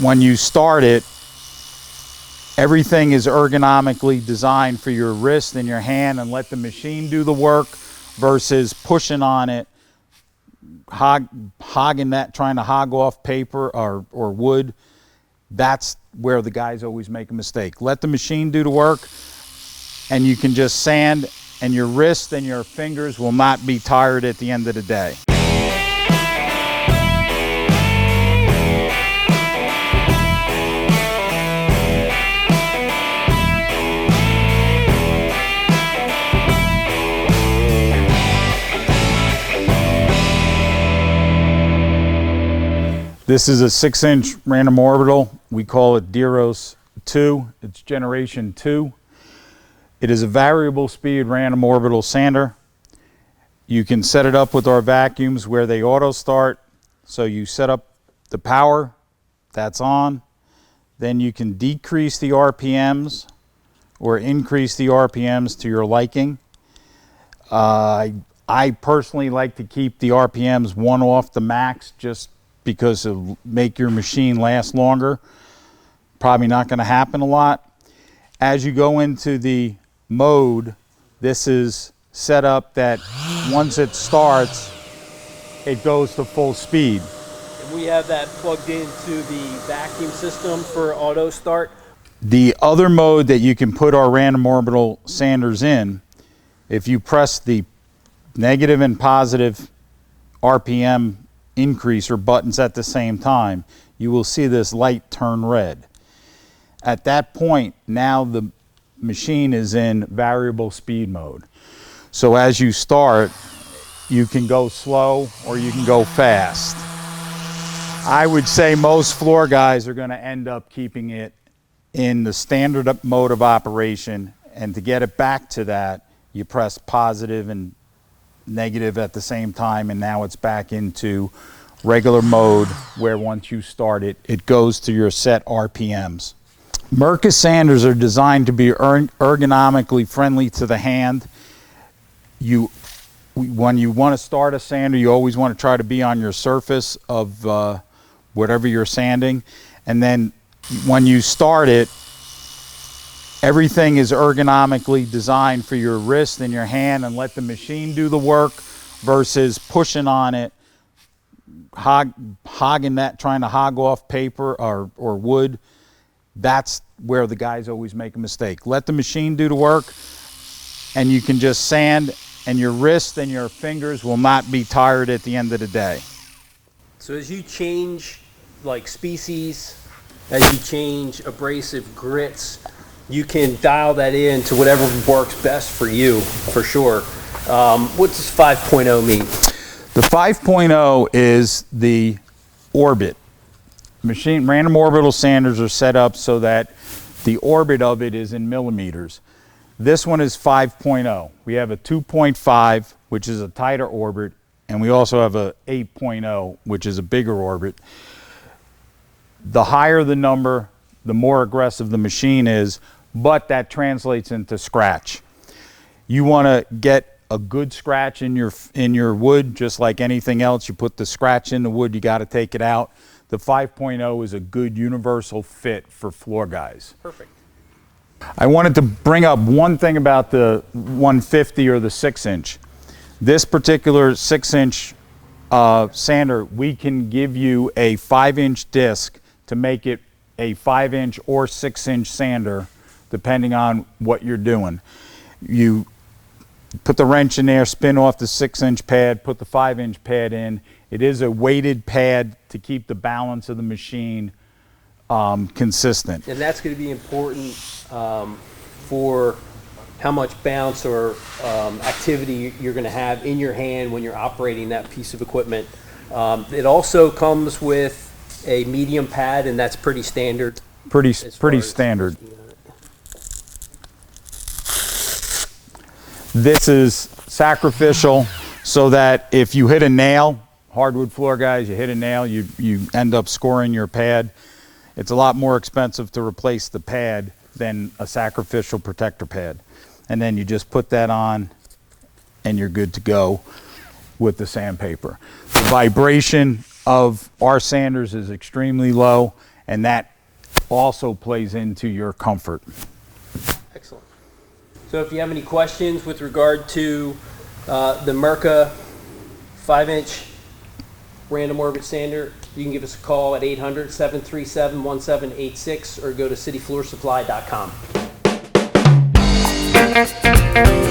When you start it, everything is ergonomically designed for your wrist and your hand, and let the machine do the work versus pushing on it, hogging that, trying to hog off paper or wood. That's where the guys always make a mistake. Let the machine do the work, and you can just sand, and your wrist and your fingers will not be tired at the end of the day. This is a 6-inch random orbital. We call it DEROS II. It's generation 2. It is a variable speed random orbital sander. You can set it up with our vacuums where they auto start. So you set up the power, that's on. Then you can decrease the RPMs or increase the RPMs to your liking. I personally like to keep the RPMs 1 off the max, just because it'll make your machine last longer. Probably not going to happen a lot. As you go into the mode, this is set up that once it starts, it goes to full speed. And we have that plugged into the vacuum system for auto start. The other mode that you can put our random orbital sanders in, if you press the negative and positive RPM increaser buttons at the same time, you will see this light turn red. At that point, now the machine is in variable speed mode. So as you start, you can go slow or you can go fast. I would say most floor guys are going to end up keeping it in the standard mode of operation, and to get it back to that, you press positive and negative at the same time, and now it's back into regular mode where once you start it, it goes to your set RPMs. Mirka sanders are designed to be ergonomically friendly to the hand. When you want to start a sander, you always want to try to be on your surface of whatever you're sanding, and then when you start it, everything is ergonomically designed for your wrist and your hand, and let the machine do the work versus pushing on it, hogging that, trying to hog off paper or wood. That's where the guys always make a mistake. Let the machine do the work, and you can just sand, and your wrist and your fingers will not be tired at the end of the day. So as you change like species, as you change abrasive grits, you can dial that in to whatever works best for you, for sure. What does 5.0 mean? The 5.0 is the orbit. Random orbital sanders are set up so that the orbit of it is in millimeters. This one is 5.0. We have a 2.5, which is a tighter orbit, and we also have a 8.0, which is a bigger orbit. The higher the number, the more aggressive the machine is, but that translates into scratch. You want to get a good scratch in your wood, just like anything else. You put the scratch in the wood, you got to take it out. The 5.0 is a good universal fit for floor guys. Perfect. I wanted to bring up one thing about the 150 or the 6-inch. This particular 6-inch sander, we can give you a 5-inch disc to make it a 5-inch or 6-inch sander, depending on what you're doing. You put the wrench in there, spin off the 6-inch pad, put the 5-inch pad in. It is a weighted pad to keep the balance of the machine consistent. And that's going to be important for how much bounce or activity you're going to have in your hand when you're operating that piece of equipment. It also comes with a medium pad, and that's pretty standard. Pretty standard. This is sacrificial, so that if you hit a nail, hardwood floor guys, you hit a nail, you end up scoring your pad. It's a lot more expensive to replace the pad than a sacrificial protector pad. And then you just put that on and you're good to go. with the sandpaper. The vibration of our sanders is extremely low, and that also plays into your comfort. Excellent. So if you have any questions with regard to the Mirka 5-inch random orbit sander, you can give us a call at 800-737-1786 or go to cityfloorsupply.com.